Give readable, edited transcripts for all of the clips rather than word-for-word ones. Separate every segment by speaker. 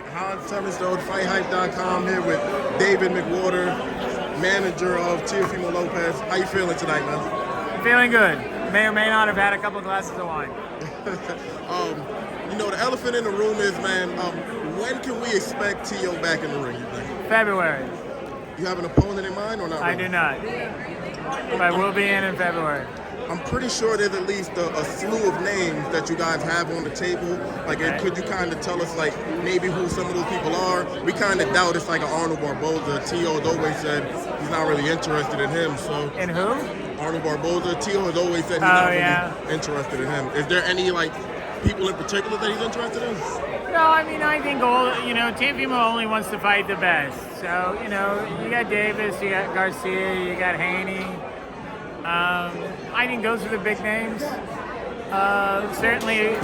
Speaker 1: right, Hans Turnstone, FightHype.com here with David McWhorter, manager of Teofimo Lopez. How you feeling tonight, man?
Speaker 2: Feeling good. May or may not have had a couple glasses of wine.
Speaker 1: You know, the elephant in the room is, man, when can we expect Teo back in the ring, you think?
Speaker 2: February.
Speaker 1: You have an opponent in mind or not?
Speaker 2: I
Speaker 1: really?
Speaker 2: do not. But we'll be in February.
Speaker 1: I'm pretty sure there's at least a slew of names that you guys have on the table. Like, could you kind of tell us, like, maybe who some of those people are? We kind of doubt it's like an Arnold Barboza. Teo has always said he's not really interested in him. So
Speaker 2: In who?
Speaker 1: Arnold Barboza. Teo has always said he's not really interested in him. Is there any, like, people in particular that he's interested in?
Speaker 2: No, I mean, I think Teofimo only wants to fight the best. So, you got Davis, you got Garcia, you got Haney. I think those are the big names. Certainly,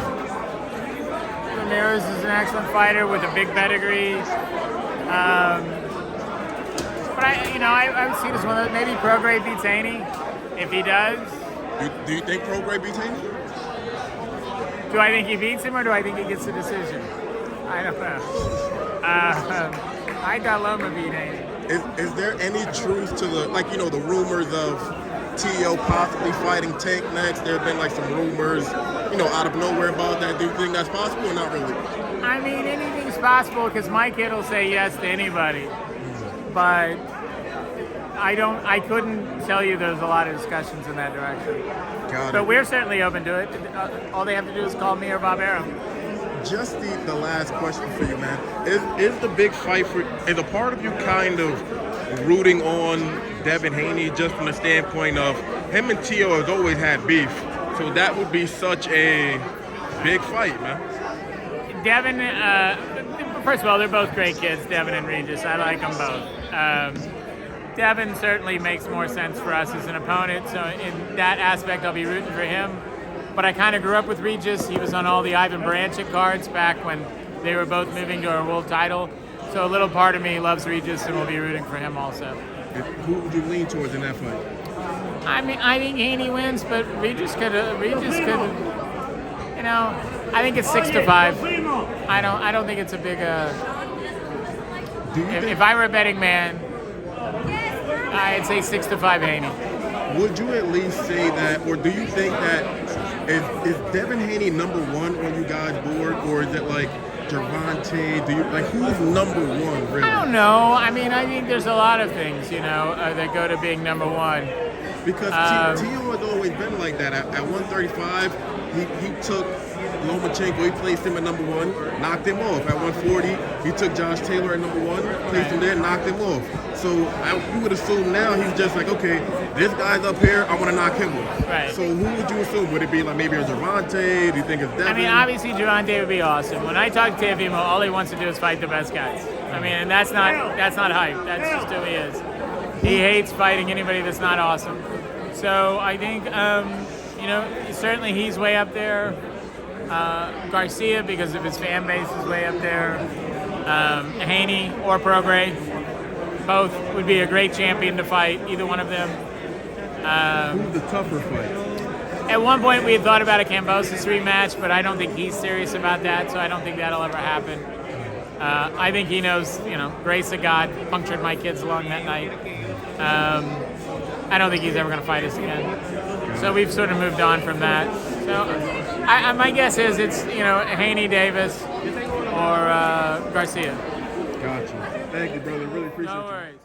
Speaker 2: Ramirez is an excellent fighter with a big pedigree. But I would see it as one of maybe Prograis beats Haney. If he does.
Speaker 1: Do you think Prograis beats Haney?
Speaker 2: Do I think he beats him or do I think he gets the decision? I don't know. I thought Loma beat Haney.
Speaker 1: Is there any truth to the rumors of Teo possibly fighting Tank next? There have been like some rumors, out of nowhere about that. Do you think that's possible or not really?
Speaker 2: I mean, anything's possible because my kid will say yes to anybody. But I couldn't tell you there's a lot of discussions in that direction.
Speaker 1: Got it.
Speaker 2: But we're certainly open to it. All they have to do is call me or Bob Arum.
Speaker 1: Just the last question for you, man. Is the big fight is a part of you kind of rooting on Devin Haney just from the standpoint of him and Teo has always had beef, so that would be such a big fight, man.
Speaker 2: Devin, first of all, they're both great kids, Devin and Regis. I like them both. Devin certainly makes more sense for us as an opponent, so in that aspect I'll be rooting for him. But I kind of grew up with Regis. He was on all the Ivan Barancik cards back when they were both moving to a world title. So a little part of me loves Regis and will be rooting for him also.
Speaker 1: Who would you lean towards in that fight?
Speaker 2: I mean, I think Haney wins, but Regis could, I think it's 6-5. I don't think it's a big, if I were a betting man, I'd say 6-5 Haney.
Speaker 1: Would you at least say that, or do you think that is Devin Haney number one on you guys' board, or is it like Gervonta? Who's number one, really?
Speaker 2: I don't know. I mean, I think there's a lot of things, that go to being number one.
Speaker 1: Because Teo has always been like that. At 135, he took Lomachenko, he placed him at number one, knocked him off. At 140, he took Josh Taylor at number one, placed him there, knocked him off. So you would assume now he's just like, okay, this guy's up here, I want to knock him off.
Speaker 2: Right.
Speaker 1: So who would you assume? Would it be like maybe a Gervonta? Do you think it's Devin?
Speaker 2: I mean, obviously Gervonta would be awesome. When I talk to Teofimo, all he wants to do is fight the best guys. I mean, and that's not hype. That's just who he is. He hates fighting anybody that's not awesome. So I think, certainly he's way up there. Garcia, because of his fan base, is way up there. Haney or Prograis, both would be a great champion to fight, either one of them.
Speaker 1: Who's the tougher fight?
Speaker 2: At one point we had thought about a Kambosos rematch, but I don't think he's serious about that, so I don't think that'll ever happen. I think he knows, grace of God punctured my kids' lung that night. I don't think he's ever going to fight us again. So we've sort of moved on from that. So my guess is it's, Haney, Davis, or Garcia.
Speaker 1: Gotcha. Thank you, brother. Really appreciate it.
Speaker 2: No worries.